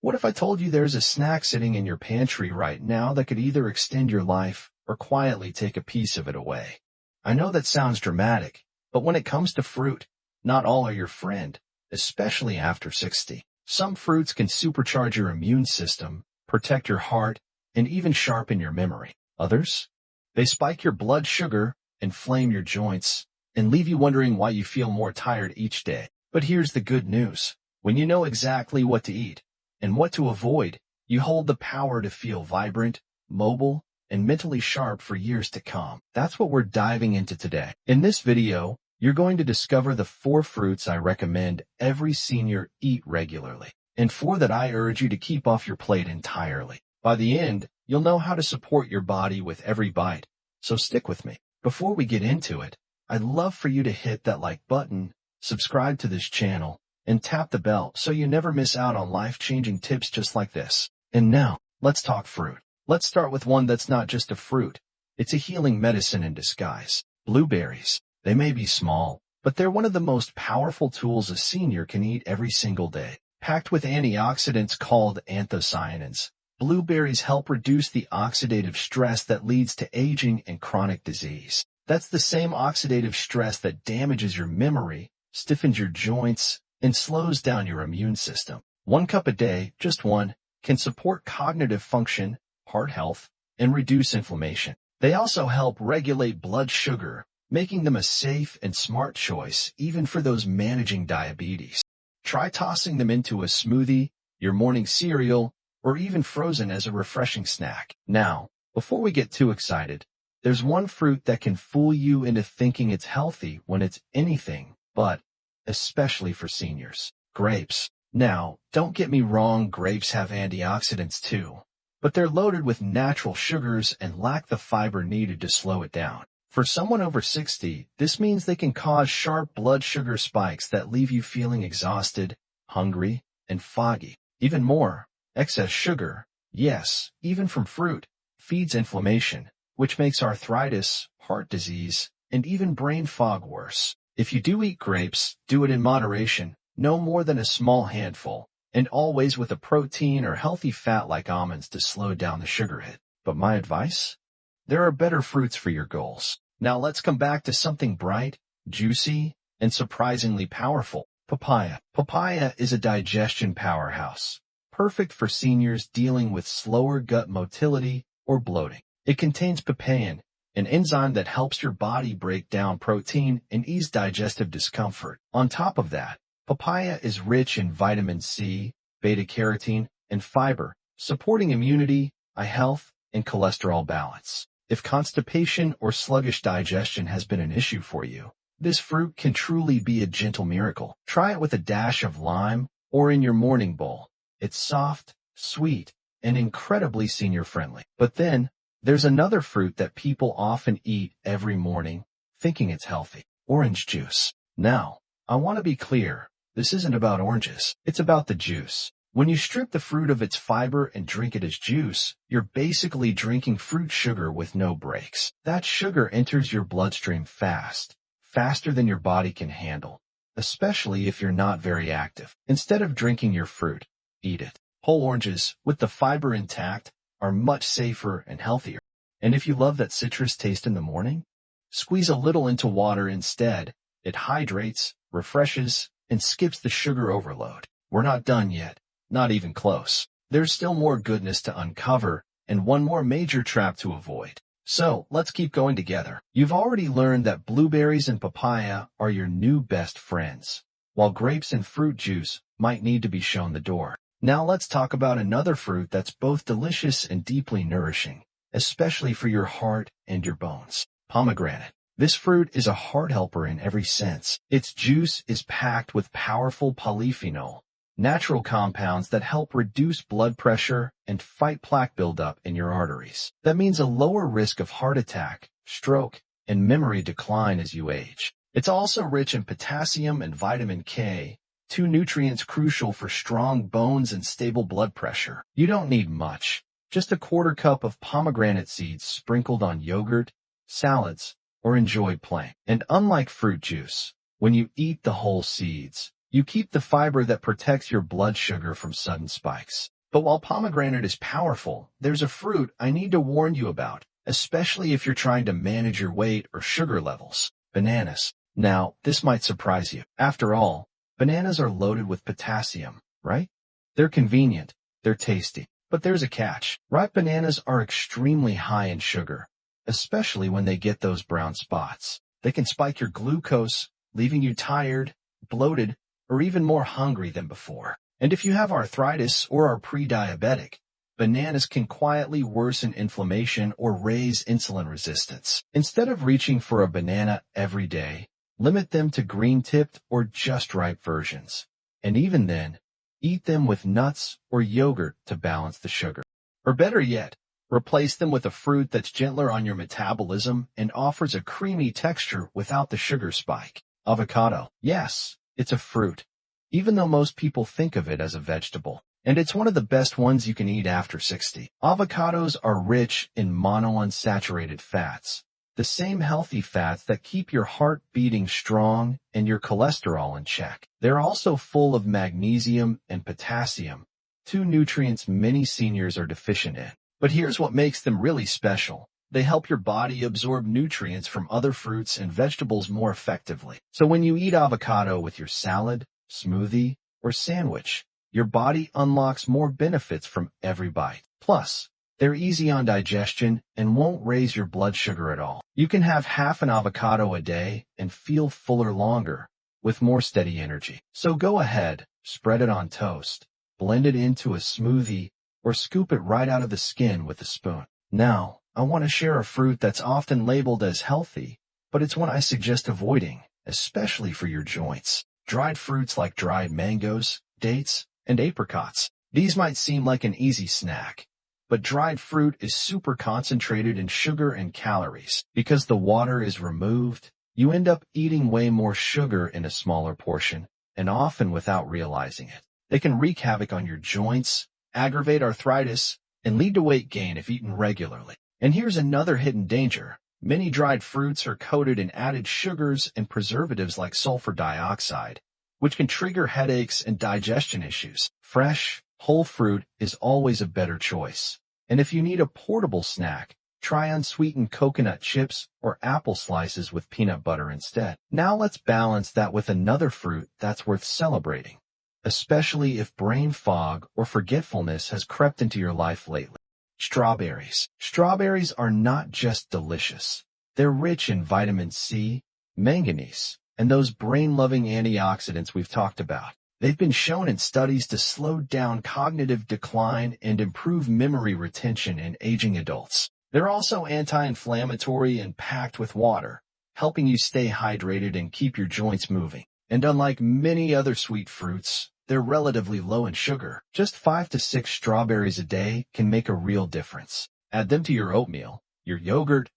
What if I told you there's a snack sitting in your pantry right now that could either extend your life or quietly take a piece of it away? I know that sounds dramatic, but when it comes to fruit, not all are your friend, especially after 60. Some fruits can supercharge your immune system, protect your heart, and even sharpen your memory. Others? They spike your blood sugar, inflame your joints, and leave you wondering why you feel more tired each day. But here's the good news. When you know exactly what to eat and what to avoid, you hold the power to feel vibrant, mobile, and mentally sharp for years to come. That's what we're diving into today. In this video, you're going to discover the 4 fruits I recommend every senior eat regularly, and 4 that I urge you to keep off your plate entirely. By the end, you'll know how to support your body with every bite, so stick with me. Before we get into it, I'd love for you to hit that like button, subscribe to this channel, and tap the bell so you never miss out on life-changing tips just like this. And now, let's talk fruit. Let's start with one that's not just a fruit. It's a healing medicine in disguise. Blueberries. They may be small, but they're one of the most powerful tools a senior can eat every single day. Packed with antioxidants called anthocyanins, blueberries help reduce the oxidative stress that leads to aging and chronic disease. That's the same oxidative stress that damages your memory, stiffens your joints, and slows down your immune system. 1 cup a day, just one, can support cognitive function, heart health, and reduce inflammation. They also help regulate blood sugar, making them a safe and smart choice even for those managing diabetes. Try tossing them into a smoothie, your morning cereal, or even frozen as a refreshing snack. Now, before we get too excited, there's one fruit that can fool you into thinking it's healthy when it's anything but, especially for seniors. Grapes. Now, don't get me wrong, grapes have antioxidants too, but they're loaded with natural sugars and lack the fiber needed to slow it down. For someone over 60, this means they can cause sharp blood sugar spikes that leave you feeling exhausted, hungry, and foggy. Even more, excess sugar, yes, even from fruit, feeds inflammation, which makes arthritis, heart disease, and even brain fog worse. If you do eat grapes, do it in moderation, no more than a small handful, and always with a protein or healthy fat like almonds to slow down the sugar hit. But my advice? There are better fruits for your goals. Now let's come back to something bright, juicy, and surprisingly powerful. Papaya. Papaya is a digestion powerhouse, perfect for seniors dealing with slower gut motility or bloating. It contains papain, an enzyme that helps your body break down protein and ease digestive discomfort. On top of that, papaya is rich in vitamin C, beta-carotene, and fiber, supporting immunity, eye health, and cholesterol balance. If constipation or sluggish digestion has been an issue for you, this fruit can truly be a gentle miracle. Try it with a dash of lime or in your morning bowl. It's soft, sweet, and incredibly senior-friendly. But then, there's another fruit that people often eat every morning, thinking it's healthy. Orange juice. Now, I want to be clear, this isn't about oranges. It's about the juice. When you strip the fruit of its fiber and drink it as juice, you're basically drinking fruit sugar with no breaks. That sugar enters your bloodstream faster than your body can handle, especially if you're not very active. Instead of drinking your fruit, eat it. Whole oranges, with the fiber intact, are much safer and healthier. And if you love that citrus taste in the morning, squeeze a little into water instead. It hydrates, refreshes, and skips the sugar overload. We're not done yet. Not even close. There's still more goodness to uncover and one more major trap to avoid. So, let's keep going together. You've already learned that blueberries and papaya are your new best friends, while grapes and fruit juice might need to be shown the door. Now let's talk about another fruit that's both delicious and deeply nourishing, especially for your heart and your bones. Pomegranate. This fruit is a heart helper in every sense. Its juice is packed with powerful polyphenol, natural compounds that help reduce blood pressure and fight plaque buildup in your arteries. That means a lower risk of heart attack, stroke, and memory decline as you age. It's also rich in potassium and vitamin K, 2 nutrients crucial for strong bones and stable blood pressure. You don't need much, just a 1/4 cup of pomegranate seeds sprinkled on yogurt, salads, or enjoyed plain. And unlike fruit juice, when you eat the whole seeds, you keep the fiber that protects your blood sugar from sudden spikes. But while pomegranate is powerful, there's a fruit I need to warn you about, especially if you're trying to manage your weight or sugar levels: bananas. Now, this might surprise you. After all, bananas are loaded with potassium, right? They're convenient, they're tasty. But there's a catch. Ripe bananas are extremely high in sugar, especially when they get those brown spots. They can spike your glucose, leaving you tired, bloated, or even more hungry than before. And if you have arthritis or are pre-diabetic, bananas can quietly worsen inflammation or raise insulin resistance. Instead of reaching for a banana every day, limit them to green-tipped or just ripe versions. And even then, eat them with nuts or yogurt to balance the sugar. Or better yet, replace them with a fruit that's gentler on your metabolism and offers a creamy texture without the sugar spike. Avocado. Yes, it's a fruit, even though most people think of it as a vegetable. And it's one of the best ones you can eat after 60. Avocados are rich in monounsaturated fats, the same healthy fats that keep your heart beating strong and your cholesterol in check. They're also full of magnesium and potassium, two nutrients many seniors are deficient in. But here's what makes them really special. They help your body absorb nutrients from other fruits and vegetables more effectively. So when you eat avocado with your salad, smoothie, or sandwich, your body unlocks more benefits from every bite. Plus, they're easy on digestion and won't raise your blood sugar at all. You can have half an avocado a day and feel fuller longer, with more steady energy. So go ahead, spread it on toast, blend it into a smoothie, or scoop it right out of the skin with a spoon. Now, I want to share a fruit that's often labeled as healthy, but it's one I suggest avoiding, especially for your joints. Dried fruits like dried mangoes, dates, and apricots. These might seem like an easy snack, but dried fruit is super concentrated in sugar and calories. Because the water is removed, you end up eating way more sugar in a smaller portion, and often without realizing it. They can wreak havoc on your joints, aggravate arthritis, and lead to weight gain if eaten regularly. And here's another hidden danger. Many dried fruits are coated in added sugars and preservatives like sulfur dioxide, which can trigger headaches and digestion issues. Fresh, whole fruit is always a better choice. And if you need a portable snack, try unsweetened coconut chips or apple slices with peanut butter instead. Now let's balance that with another fruit that's worth celebrating, especially if brain fog or forgetfulness has crept into your life lately. Strawberries. Strawberries are not just delicious. They're rich in vitamin C, manganese, and those brain-loving antioxidants we've talked about. They've been shown in studies to slow down cognitive decline and improve memory retention in aging adults. They're also anti-inflammatory and packed with water, helping you stay hydrated and keep your joints moving. And unlike many other sweet fruits, they're relatively low in sugar. Just 5 to 6 strawberries a day can make a real difference. Add them to your oatmeal, your yogurt,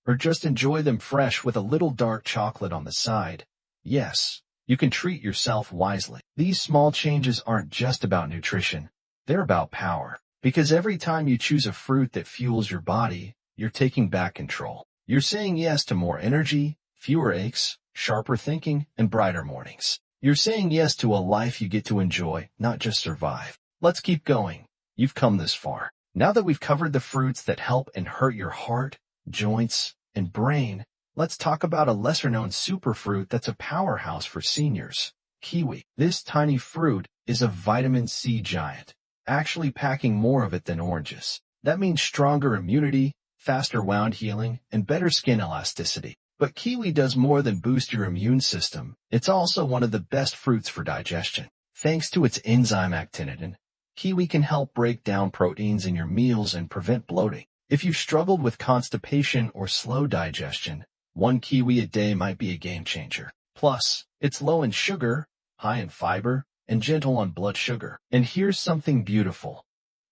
or just enjoy them fresh with a little dark chocolate on the side. Yes, you can treat yourself wisely. These small changes aren't just about nutrition, they're about power. Because every time you choose a fruit that fuels your body, you're taking back control. You're saying yes to more energy, fewer aches, sharper thinking, and brighter mornings. You're saying yes to a life you get to enjoy, not just survive. Let's keep going. You've come this far. Now that we've covered the fruits that help and hurt your heart, joints, and brain, let's talk about a lesser-known superfruit that's a powerhouse for seniors: kiwi. This tiny fruit is a vitamin C giant, actually packing more of it than oranges. That means stronger immunity, faster wound healing, and better skin elasticity. But kiwi does more than boost your immune system. It's also one of the best fruits for digestion. Thanks to its enzyme actinitin, kiwi can help break down proteins in your meals and prevent bloating. If you've struggled with constipation or slow digestion, one kiwi a day might be a game changer. Plus, it's low in sugar, high in fiber, and gentle on blood sugar. And here's something beautiful.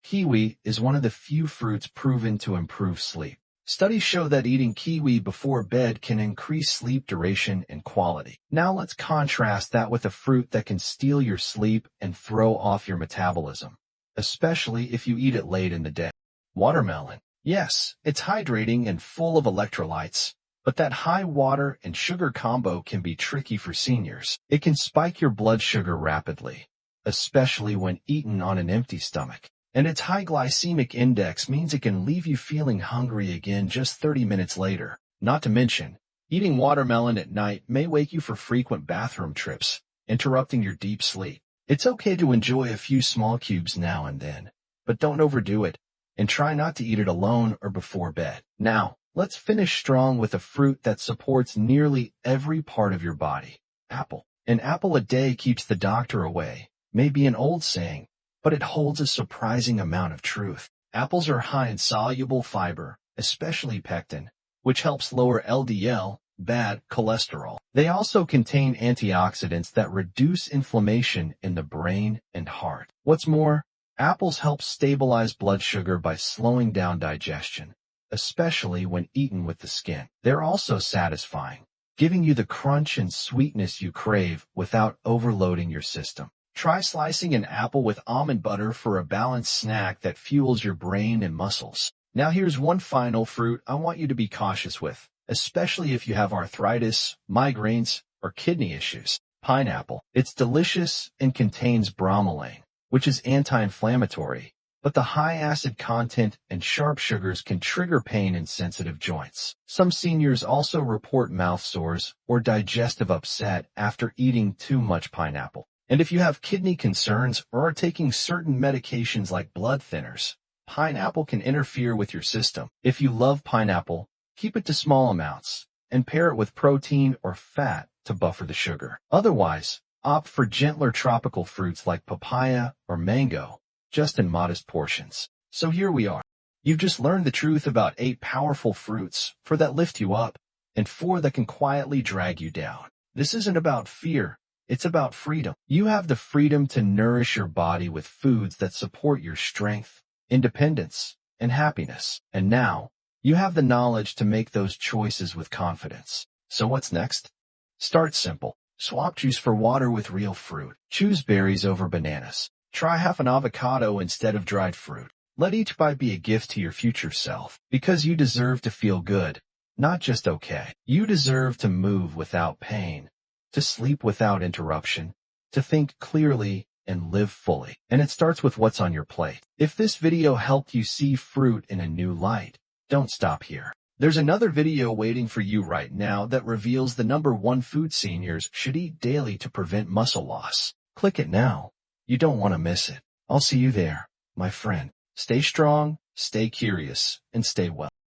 Kiwi is one of the few fruits proven to improve sleep. Studies show that eating kiwi before bed can increase sleep duration and quality. Now let's contrast that with a fruit that can steal your sleep and throw off your metabolism, especially if you eat it late in the day. Watermelon. Yes, it's hydrating and full of electrolytes, but that high water and sugar combo can be tricky for seniors. It can spike your blood sugar rapidly, especially when eaten on an empty stomach. And its high glycemic index means it can leave you feeling hungry again just 30 minutes later. Not to mention, eating watermelon at night may wake you for frequent bathroom trips, interrupting your deep sleep. It's okay to enjoy a few small cubes now and then, but don't overdo it, and try not to eat it alone or before bed. Now, let's finish strong with a fruit that supports nearly every part of your body. Apple. An apple a day keeps the doctor away, may be an old saying, but it holds a surprising amount of truth. Apples are high in soluble fiber, especially pectin, which helps lower LDL, bad cholesterol. They also contain antioxidants that reduce inflammation in the brain and heart. What's more, apples help stabilize blood sugar by slowing down digestion, especially when eaten with the skin. They're also satisfying, giving you the crunch and sweetness you crave without overloading your system. Try slicing an apple with almond butter for a balanced snack that fuels your brain and muscles. Now here's one final fruit I want you to be cautious with, especially if you have arthritis, migraines, or kidney issues. Pineapple. It's delicious and contains bromelain, which is anti-inflammatory, but the high acid content and sharp sugars can trigger pain in sensitive joints. Some seniors also report mouth sores or digestive upset after eating too much pineapple. And if you have kidney concerns or are taking certain medications like blood thinners, pineapple can interfere with your system. If you love pineapple, keep it to small amounts and pair it with protein or fat to buffer the sugar. Otherwise, opt for gentler tropical fruits like papaya or mango, just in modest portions. So here we are. You've just learned the truth about 8 powerful fruits, 4 that lift you up, and 4 that can quietly drag you down. This isn't about fear. It's about freedom. You have the freedom to nourish your body with foods that support your strength, independence, and happiness. And now, you have the knowledge to make those choices with confidence. So what's next? Start simple. Swap juice for water with real fruit. Choose berries over bananas. Try half an avocado instead of dried fruit. Let each bite be a gift to your future self. Because you deserve to feel good, not just okay. You deserve to move without pain, to sleep without interruption, to think clearly and live fully. And it starts with what's on your plate. If this video helped you see fruit in a new light, don't stop here. There's another video waiting for you right now that reveals the #1 food seniors should eat daily to prevent muscle loss. Click it now. You don't want to miss it. I'll see you there, my friend. Stay strong, stay curious, and stay well.